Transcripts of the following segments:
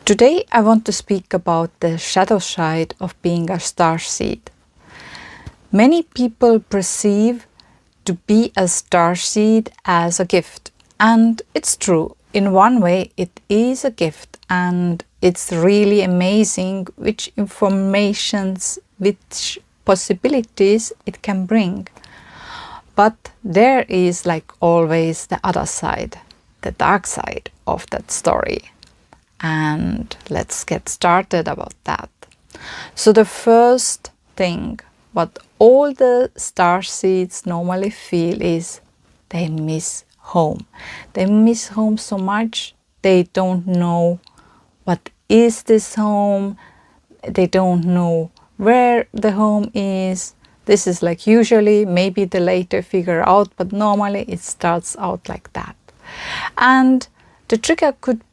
Today I want to speak about the shadow side of being a starseed. Many people perceive to be a starseed as a gift, and it's true. In one way it is a gift, and it's really amazing which informations, which possibilities it can bring. But there is, like always, the other side, the dark side of that story. And let's get started about that. So the first thing what all the starseeds normally feel is they miss home. They miss home so much. They don't know what is this home. They don't know where the home is. This is like usually, maybe they later figure out, but normally it starts out like that. And the trigger could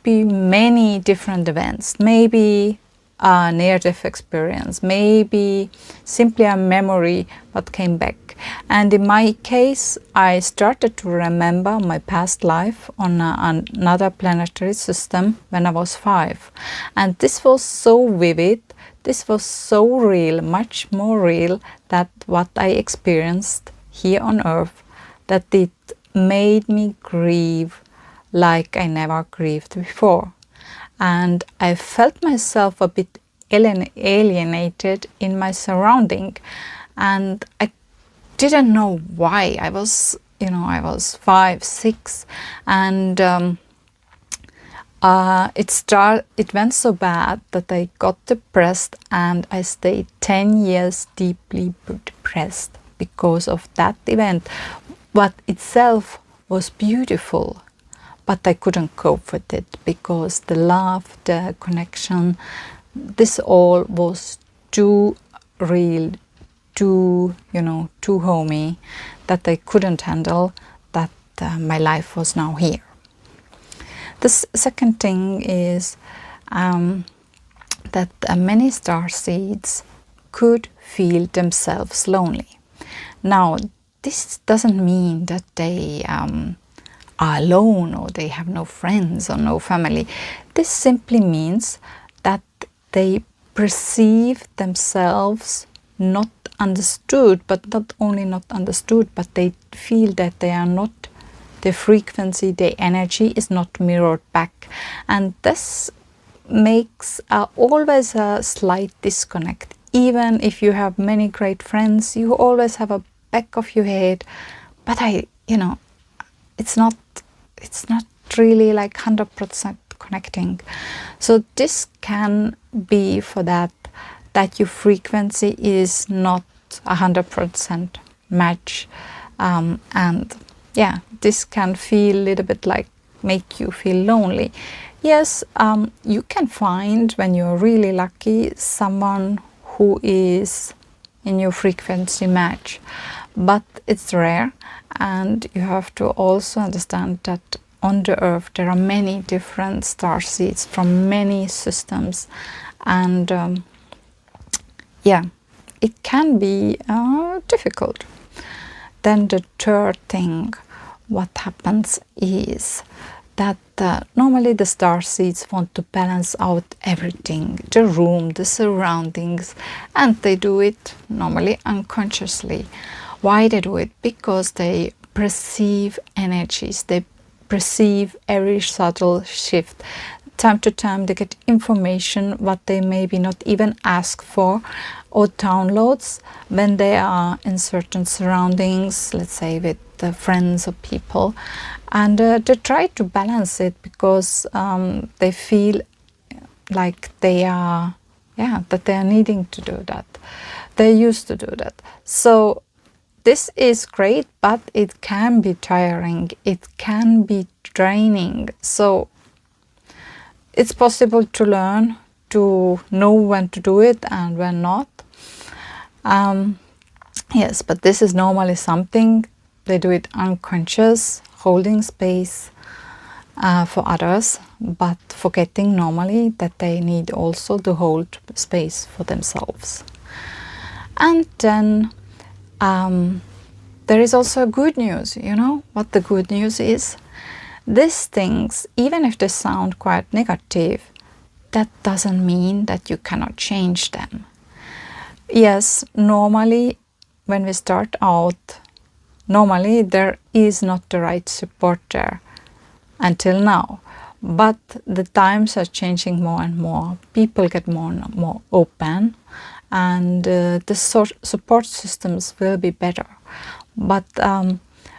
be many different events. Maybe a near-death experience, maybe simply a memory that came back. And in my case, I started to remember my past life on another planetary system when I was 5. And this was so vivid, this was so real, much more real than what I experienced here on Earth, that it made me grieve like I never grieved before. And I felt myself a bit alienated in my surrounding, and I didn't know why. I was 5, 6, and it went so bad that I got depressed, and I stayed 10 years deeply depressed because of that event. What itself was beautiful, but I couldn't cope with it because the love, the connection, this all was too real, too homey, that I couldn't handle, that my life was now here. The second thing is that many starseeds could feel themselves lonely. Now, this doesn't mean that they are alone or they have no friends or no family. This simply means that they perceive themselves not understood, but not only not understood, but they feel that they are not, the frequency, the energy is not mirrored back. And this makes always a slight disconnect. Even if you have many great friends, you always have a back of your head, but it's not really like 100% connecting. So this can be for that your frequency is not 100% match, and yeah, this can feel a little bit like make you feel lonely. Yes, you can find, when you're really lucky, someone who is in your frequency match, but it's rare. And you have to also understand that on the Earth there are many different starseeds from many systems, and yeah, it can be difficult. Then the third thing what happens is that normally the starseeds want to balance out everything, the room, the surroundings, and they do it normally unconsciously. Why they do it? Because they perceive energies, they perceive every subtle shift. Time to time they get information what they maybe not even ask for, or downloads when they are in certain surroundings, let's say with friends or people, and they try to balance it because they feel like they are needing to do that. They used to do that. So this is great, but it can be tiring, it can be draining. So it's possible to learn to know when to do it and when not. Yes, but this is normally something they do it unconscious, holding space for others, but forgetting normally that they need also to hold space for themselves. And then there is also good news. You know what the good news is? These things, even if they sound quite negative, that doesn't mean that you cannot change them. Yes, normally when we start out, normally there is not the right support there until now. But the times are changing more and more. People get more and more open, and the support systems will be better. But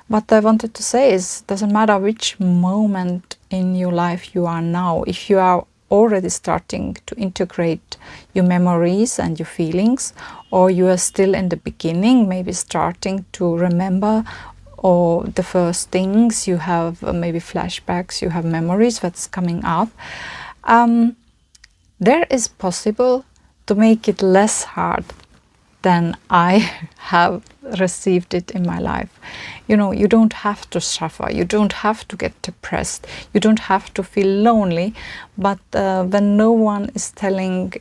what I wanted to say is, doesn't matter which moment in your life you are now, if you are already starting to integrate your memories and your feelings, or you are still in the beginning, maybe starting to remember or the first things, you have maybe flashbacks, you have memories that's coming up, there is possible to make it less hard than I have received it in my life. You know, you don't have to suffer, you don't have to get depressed, you don't have to feel lonely, but when no one is telling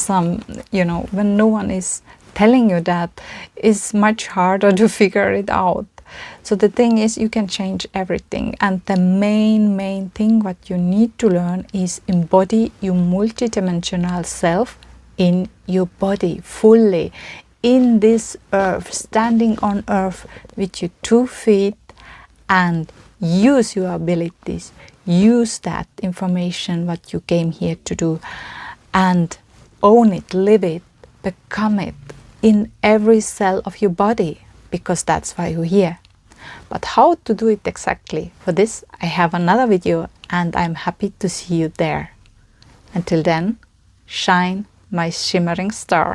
when no one is telling you that, it's much harder to figure it out. So the thing is, you can change everything, and the main thing what you need to learn is embody your multidimensional self in your body fully, in this earth, standing on earth with your 2 feet, and use your abilities, use that information what you came here to do, and own it, live it, become it in every cell of your body, because that's why you're here. But how to do it exactly, for this I have another video, and I'm happy to see you there. Until then, shine my shimmering star.